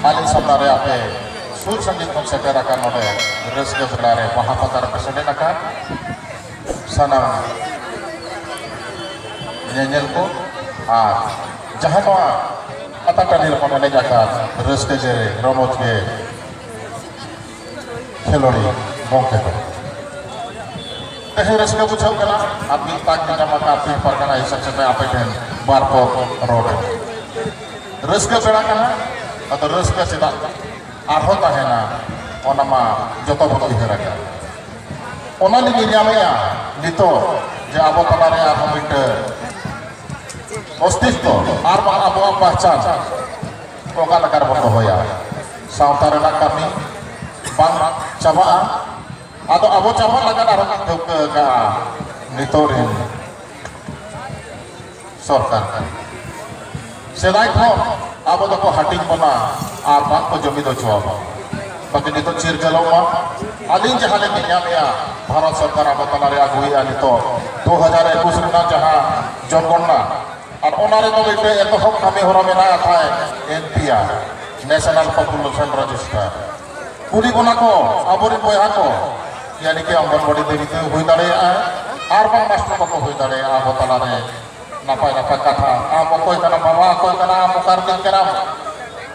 Alih sebenarnya apa sur sanggit konsentrasi oleh rezeki sebenarnya mahapakar kesedenakan sana nyanyiku jahat atau kadir komennya jahat rezeki jadi romot ke kelori bongke tu rezeki bucau kena api tak nama api perkara hisap sampai apa dan barpo roda rezeki berangkana atau rezeki tidak arhot ahena onama joto boto iheraga ona lagi nyamanya dito je abo talare arhom ite ostito arma abo bahcan oka nakar boto hoya sautare nak kami bang cabaan atau abo cabaan nakar arhom ke nitorin sorkan sedai ko abo doko hating pona apa ko jami do chuab bagi nito cirgalo ma alin jahale minyamya bharat sarkar abo talare agui anito 2021 rena jaha jonggonna ar onare to bete eto hok kami hora mena thai NPR National Population Register kuli bona ko abori boya ko yani ke anganwadi dewi te hui dare ar bang master ko hui dare abo talare napai kata amo koy kana bawa koy kana amo karting kana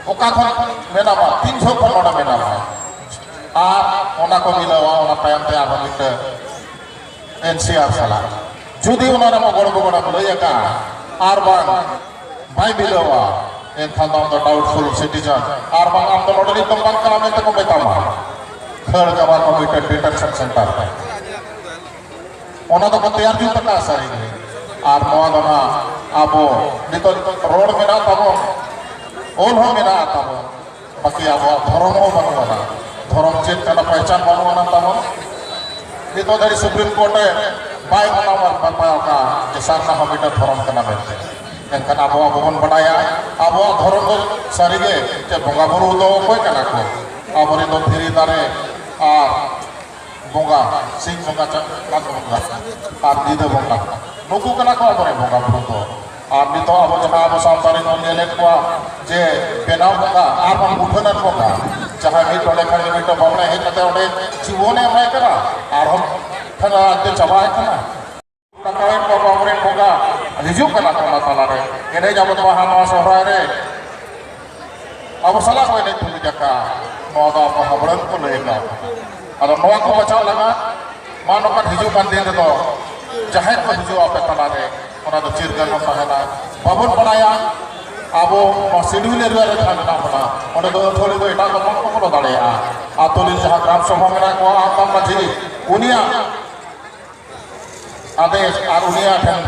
oka khon menama 300 khon ona menama ona ko milawa ona tayam te aba mite NCR sala judi ona namo gorbo gona bolaya ka arbang bai milawa en thandam the doubtful citizen arbang am the model tombang kana mente ko betama khar jawa committed detention center ona to tayar ju taka sari ar noa dona abo nito road mena tabo ol ho mena tabo baki abo dhorom ho banwana dhorom chet kana pehchan banwana tabo nito dari Supreme Court bai manawar bapaya ka jesarna hamita dhorom kana bente engkan abo bon badaya abo dhorom ko sarige je bonga buru do koy kana ko abo ri do thiri dare bonga sing bonga chak bonga ar dide bonga nuku kana ko abo bonga buru do ar nito abo jaha abo santari no nyele ko je benaw bonga ar bang uthanan bonga jaha mi tole khani mi to bamna he kate ode jibone mai kara ar hom thana ate chabai kana kakain ko bamre bonga hijuk kana tala tala re ene jabo to ha no sohrai re abo salah ko ene tuli jaka no da ko habran ko lega ado no ko bachao laga manokan hijukan din to jahet ko hiju ape tala re ona do cirgal no tahena babon banaya abo schedule re thana na bana ona do thole do eta ko ko dalea atolin jaha gram sabha mena ko akam majhi unia ades ar unia than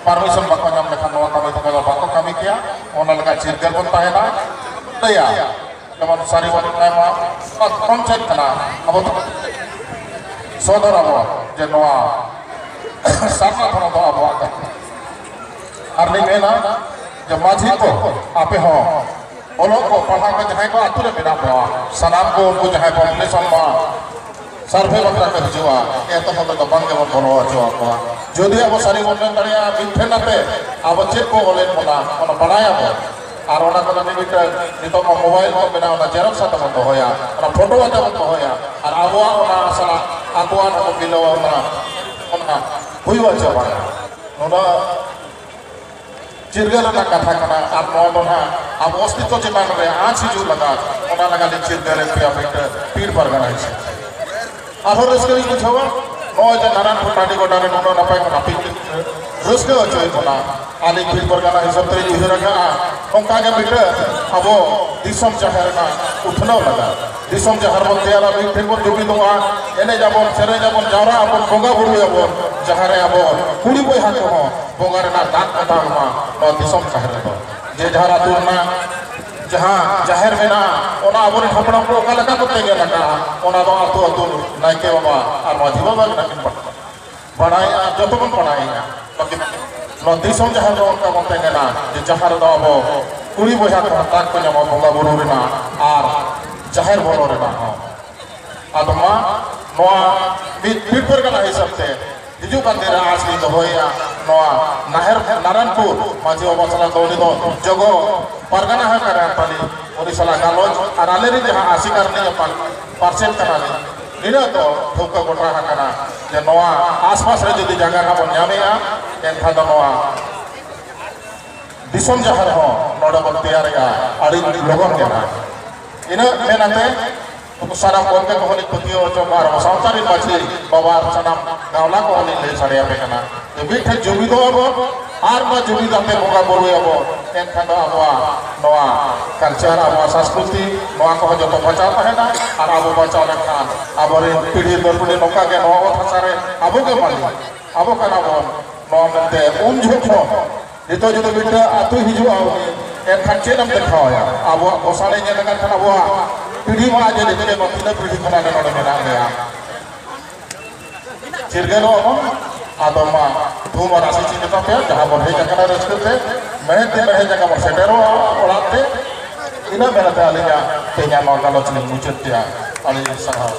permission bako nyam lekhan no kami to bako kami kia ona lega cirgal bon tahena daya teman sari wan ma konsen kana abo sodara abo jenwa sama thono do abo arni mena je माझी को आपे हो ओलो को पढ़ा को जहां को आतु रे बिना बवा सनाम को उनको जहां पॉपुलेशन मा सर्वे बकरा के जुआ ए तो हम तो बंगे बन बोलो जुआ को जदि अब सारी बोलन तरिया मिठे नाते अब चेक को बोले मोना ओना बनाया बो আর ওনা কোন নিমিট নিতো মোবাইল को बिना ओना जेरॉक्स आता बंद होया ओना फोटो आता बंद होया আর আবুয়া ওনা আসলা আবুয়া को बिलो ओना हुईवा जबा ओना cirgal na katha kana ar no dona ab ostito chetan re aach hiju laga ona laga le cirgal pe apita pir pargana hoise ahor reske buchhawa no je naran photani godare no napai kana pir reske hoche bona ali pir pargana hisab te ihraga onka ge bita abo disom jahar na uthno laga disom jahar monte ala bi thekor jogi doa ene jabon sere jabon jara abon bonga buru abon jahare abon kuri boy hato ho bonga re na dak kata ma no disom jahar do je jahara turna jaha jahar mena ona abon hapram ko kala ka kote ge laka ona do atu atu naike baba ar majhi baba nakin padaya joto bon padaya baki no disom jahar do ka kote ge na je jahar do abo kuri boy hato tak ko nyama bonga buru re na ar jahar bolo re na adma noa bipur kana hisab te hiju kan dira asli do hoya noa naher naranpur maji obasala doni do jogo pargana ha kara tali उनी साला गालोज और आले जहाँ आशिकार नहीं parcel करा इन तो ठोका गोटा हकना जे नोआ आसपास रे जदि जगह का बन जामेया एनखा दो नोआ दिसम जहर हो नोडा बन तैयारेगा आड़ी लोगों के ना इन मेनाते तो सारा कौन के कोहनी पतियों जो मार साउचारी बाची बाबा सनम गावला कोहनी ले साड़िया पे कना तो बीठे जुबिदो अब आर मा जुबिदो पे होगा बोलवे अब एनखा दो अब नोआ कल्चर अब संस्कृति नोआ को जो तो बचाता है ना और अब बचाओ रखा अब रे पीढ़ी दर पीढ़ी नौका के नोआ फसारे अब के माली अब का ना बोल नोआ मिलते उन झूठों itu juga benda atu hijau yang kancing nam dekau ya abu bosannya dengan kan abu pidi mah aja deh dia makin pidi mana ada orang menang ya cirgano apa atau mah tu mah nasi cinta tapi ya dah boleh jangan ada seperti meh jangan bersedero orang teh ini mana teh alihnya kenya mau kalau cuma wujud ya alih sangat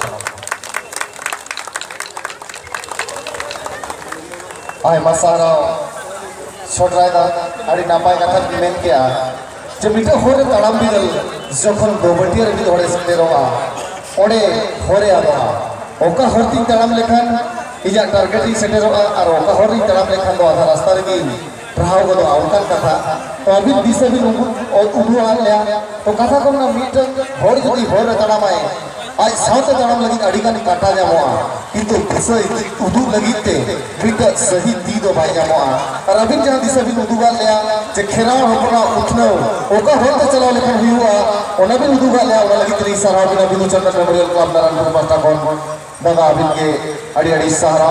ay masalah छोटरायदा अड़ी नापाय कथा main किया जे मिटे होरे तड़ाम बिदल जखन गोबटिया रे धोड़े सते रोआ ओडे होरे आबा ओका हरती तड़ाम लेखान इजा टारगेटिंग सते रोआ और ओका होरी तड़ाम लेखान दो आधा रास्ता रे राव गदो आवतान कथा तो अभी दिसे भी उडु आ लिया तो कथा को ना मीटर होर जदी होरे तड़ाम आए आज साउते तड़ाम लगी अड़ीगान काटा जामोआ किंतु दिसे उदु लगिते मीटर सही दी दो भाई जामोआ और अभी जहां दिसे भी उदुगा लिया जे खेरा होपना उठनो ओका होते चला लेखन हुआ ओना भी उदुगा लिया ओना लगी तरी सहारा भी नबी चंद्र मेमोरियल क्लब नारायणपुर पाटा कोन दादा अभी के अड़ी अड़ी सहारा